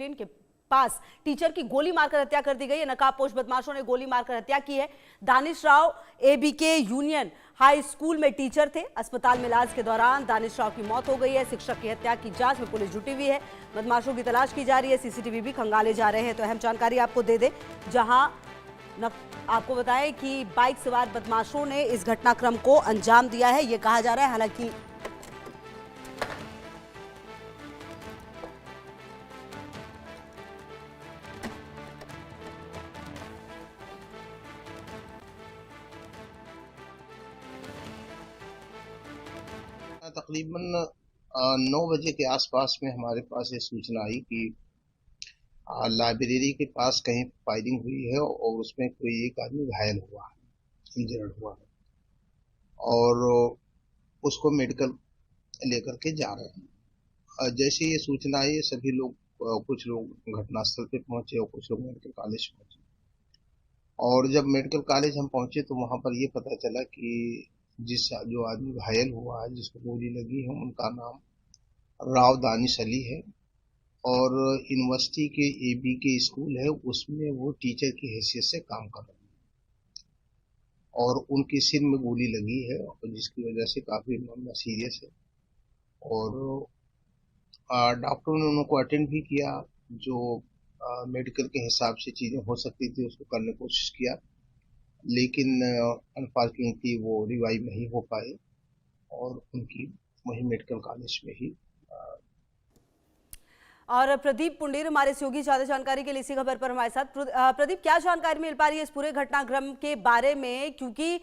के पास टीचर की गोली मारकर हत्या कर दी गई है। नकाबपोश बदमाशों ने गोली मारकर हत्या की है। Danish Rao ABK union high school में टीचर थे। अस्पताल में इलाज के दौरान दानिश राव की मौत हो गई है। शिक्षक की हत्या की जांच में पुलिस जुटी हुई है। बदमाशों की तलाश की जा रही है। सीसीटीवी भी खंगाले जा रहे हैं। तो अहम जानकारी आपको दे दे, जहां आपको बताएं कि बाइक सवार बदमाशों ने इस घटनाक्रम को अंजाम दिया है, यह कहा जा रहा है। हालांकि तकरीबन 9 बजे के आसपास में हमारे पास ये सूचना आई कि लाइब्रेरी के पास कहीं फायरिंग हुई है और उसमें कोई एक आदमी घायल हुआ है, इंजर्ड हुआ है और उसको मेडिकल लेकर के जा रहे हैं। जैसे ये सूचना आई, सभी लोग कुछ लोग घटनास्थल पे पहुंचे और कुछ लोग मेडिकल कॉलेज पहुंचे। और जब मेडिकल कॉलेज हम पहुंचे तो वहां पर ये पता चला कि जो आदमी घायल हुआ है, जिसको गोली लगी है, उनका नाम राव दानिश अली है और यूनिवर्सिटी के एबी के स्कूल है उसमें वो टीचर की हैसियत से काम कर रहे हैं और उनके सिर में गोली लगी है और जिसकी वजह से काफी मामला सीरियस है। और डॉक्टरों ने उनको अटेंड भी किया, जो मेडिकल के हिसाब से चीजें हो सकती थी उसको करने की कोशिश किया, लेकिन अनफॉर्चुनेटली वो रिवाइव नहीं हो पाए और उनकी वही मेडिकल कॉलेज में ही। और प्रदीप पुंडेर हमारे सहयोगी ज्यादा जानकारी के लिए इसी खबर पर हमारे साथ। प्रदीप, क्या जानकारी मिल पा रही है इस पूरे घटनाक्रम के बारे में, क्योंकि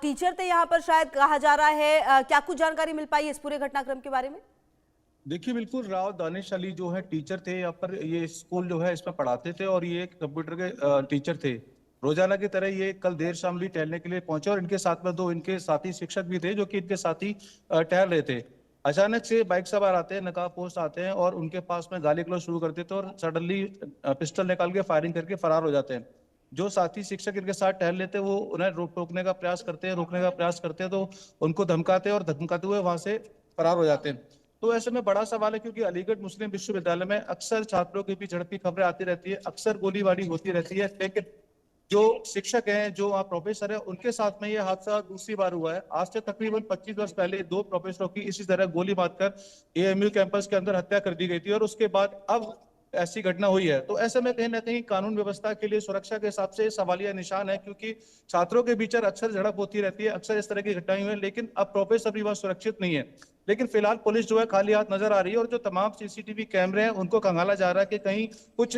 टीचर थे यहाँ पर शायद कहा जा रहा है, क्या कुछ जानकारी मिल पाई है इस पूरे घटनाक्रम के बारे में? देखिए, बिल्कुल राव दानिश अली जो है टीचर थे यहाँ पर, ये स्कूल जो है इसमें पढ़ाते थे और ये कंप्यूटर के टीचर थे। रोजाना की तरह ये कल देर शाम भी टहलने के लिए पहुंचे और इनके साथ में दो इनके साथी शिक्षक भी थे जो कि इनके साथी टहल रहे थे। अचानक से बाइक सवार आते हैं, नकाबपोश आते हैं और उनके पास में गाली गलौज शुरू कर देते हैं और सडनली पिस्टल निकाल के फायरिंग करके फरार हो जाते हैं। जो साथी शिक्षक इनके साथ टहल लेते हैं वो उन्हें रोकने का प्रयास करते हैं, तो उनको धमकाते हैं और धमकाते हुए वहां से फरार हो जाते हैं। तो ऐसे में बड़ा सवाल है, क्योंकि अलीगढ़ मुस्लिम विश्वविद्यालय में अक्सर छात्रों के बीच झड़प की खबरें आती रहती है, अक्सर गोलीबारी होती रहती है, लेकिन जो शिक्षक हैं, जो वहाँ प्रोफेसर है, उनके साथ में ये हादसा दूसरी बार हुआ है। आज से तकरीबन 25 वर्ष पहले दो प्रोफेसरों की इसी तरह गोली मारकर एएमयू कैंपस के अंदर हत्या कर दी गई थी और उसके बाद अब ऐसी घटना हुई है। तो ऐसे में कहीं ना कहीं कानून व्यवस्था के लिए सुरक्षा के हिसाब से सवालिया निशान है, क्योंकि छात्रों के बीच अक्सर झड़प होती रहती है, अक्सर इस तरह की घटनाएं हुई है, लेकिन अब प्रोफेसर भी वह सुरक्षित नहीं है। लेकिन फिलहाल पुलिस जो है खाली हाथ नजर आ रही है और जो तमाम सीसीटीवी कैमरे हैं उनको खंगाला जा रहा है कि कहीं कुछ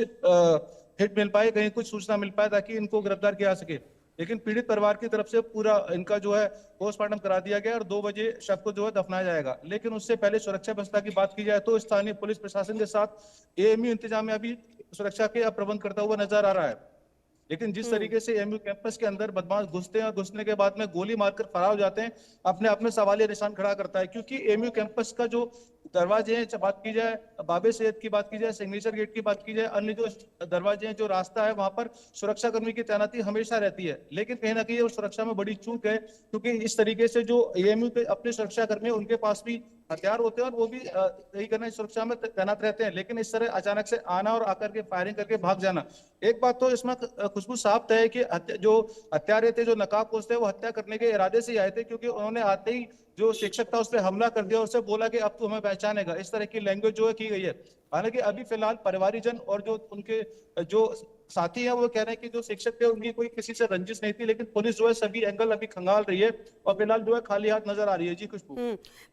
हिट मिल पाए, कहीं कुछ सूचना मिल पाए ताकि इनको गिरफ्तार किया जा सके। लेकिन पीड़ित परिवार की तरफ से पूरा इनका जो है पोस्टमार्टम करा दिया गया और 2 बजे शव को जो है दफनाया जाएगा। लेकिन उससे पहले सुरक्षा व्यवस्था की बात की जाए तो स्थानीय पुलिस प्रशासन के साथ एएमयू इंतजामिया भी सुरक्षा के प्रबंध करता हुआ नजर आ रहा है। लेकिन जिस तरीके से एएमयू कैंपस के अंदर बदमाश घुसते हैं और घुसने के बाद में गोली मारकर फरार हो जाते हैं, अपने आप में सवालिया निशान खड़ा करता है। क्योंकि एएमयू कैंपस का जो दरवाजे हैं, बात की जाए बाबे सैयद की, बात की जाए सिग्नेचर गेट की, बात की जाए अन्य जो दरवाजे हैं, जो रास्ता है, वहां पर सुरक्षा कर्मी की तैनाती हमेशा रहती है। लेकिन कहीं ना कहीं सुरक्षा में बड़ी चूक है, क्योंकि इस तरीके से जो एएमयू के अपने सुरक्षा कर्मी, उनके पास भी हथियार होते हैं और वो भी यही करने सुरक्षा में तैनात रहते हैं। लेकिन इस तरह अचानक से आना और आकर के फायरिंग करके भाग जाना, एक बात तो इसमें खुशबू साफ है कि जो हत्यारे थे, जो नकाबपोश थे, वो हत्या करने के इरादे से आए थे, क्योंकि उन्होंने आते ही जो शिक्षक था उस पर हमला कर दिया और उससे बोला कि अब तो हमें पहचानेगा। इस तरह की लैंग्वेज जो है की गई है। हालांकि अभी फिलहाल परिवारीजन और जो उनके जो साथी हैं वो कह रहे हैं कि जो शिक्षक थे उनकी कोई किसी से रंजिश नहीं थी, लेकिन पुलिस जो है सभी एंगल अभी खंगाल रही है और फिलहाल जो है खाली हाथ नजर आ रही है। जी खुशबू।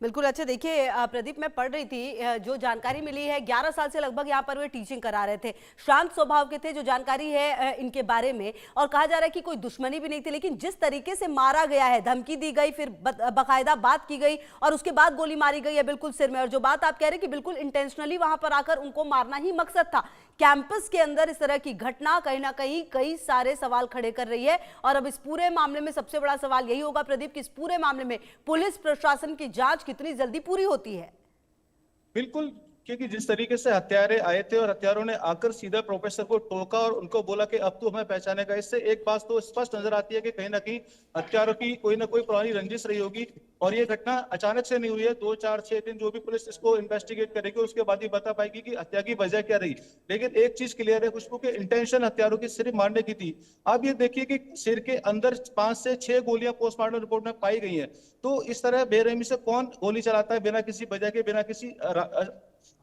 बिल्कुल। अच्छा, देखिए प्रदीप, मैं पढ़ रही थी, जो जानकारी मिली है 11 साल से लगभग यहाँ पर वे टीचिंग करा रहे थे, शांत स्वभाव के थे, जो जानकारी है इनके बारे में, और कहा जा रहा है कि कोई दुश्मनी भी नहीं थी। लेकिन जिस तरीके से मारा गया है, धमकी दी गई, फिर बाकायदा बात की गई और उसके बाद गोली मारी गई है बिल्कुल सिर में, और जो बात आप कह रहे हैं कि बिल्कुल इंटेंशनली वहां पर आकर उनको मारना ही मकसद था, कैंपस के अंदर इस तरह की घटना कहीं ना कहीं कई सारे सवाल खड़े कर रही है। और अब इस पूरे मामले में सबसे बड़ा सवाल यही होगा प्रदीप कि इस पूरे मामले में पुलिस प्रशासन की जांच कितनी जल्दी पूरी होती है। बिल्कुल, क्योंकि जिस तरीके से हत्यारे आए थे और हत्यारों ने आकर सीधा प्रोफेसर को टोका और उनको बोला कि अब तू हमें पहचानेगा, इससे एक बात तो स्पष्ट नजर आती है कि कहीं ना कहीं हत्यारों की कोई ना कोई पुरानी रंजिश रही होगी और ये घटना अचानक से नहीं हुई है। 2, 4, 6 दिन जो भी पुलिस इसको इन्वेस्टिगेट करेगी उसके बाद ही बता पाएगी कि हत्या की वजह क्या रही। लेकिन एक चीज क्लियर है खुशबू के इंटेंशन हत्यारों की सिर्फ मारने की थी। आप ये देखिए कि सिर के अंदर 5 से 6 गोलियां पोस्टमार्टम रिपोर्ट में पाई गई हैं। तो इस तरह बेरहमी से कौन गोली चलाता है बिना किसी वजह के, बिना किसी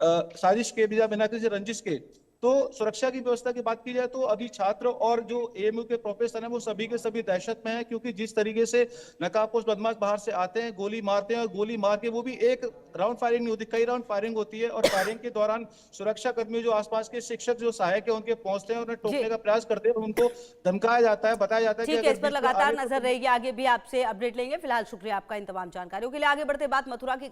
साजिश के, बिना किसी रंजिश के। तो सुरक्षा की व्यवस्था की बात की जाए तो अभी छात्र और जो एएमयू के प्रोफेसर हैं वो सभी के सभी दहशत में हैं, क्योंकि जिस तरीके से नकाबपोश बदमाश बाहर से आते हैं, गोली मारते हैं और गोली मार के वो भी एक राउंड फायरिंग नहीं होती, कई राउंड फायरिंग होती है और फायरिंग के दौरान सुरक्षा कर्मी जो आसपास के शिक्षक जो सहायक है उनके पहुंचते हैं, उन्हें टोकने का प्रयास करते हैं और उनको धमकाया जाता है, बताया जाता है कि ठीक है, अगर इस पर बीच में लगातार आगे नजर रहेगी, आगे भी आपसे अपडेट लेंगे। फिलहाल शुक्रिया आपका इन तमाम जानकारियों के लिए। आगे बढ़ते बात मथुरा की कर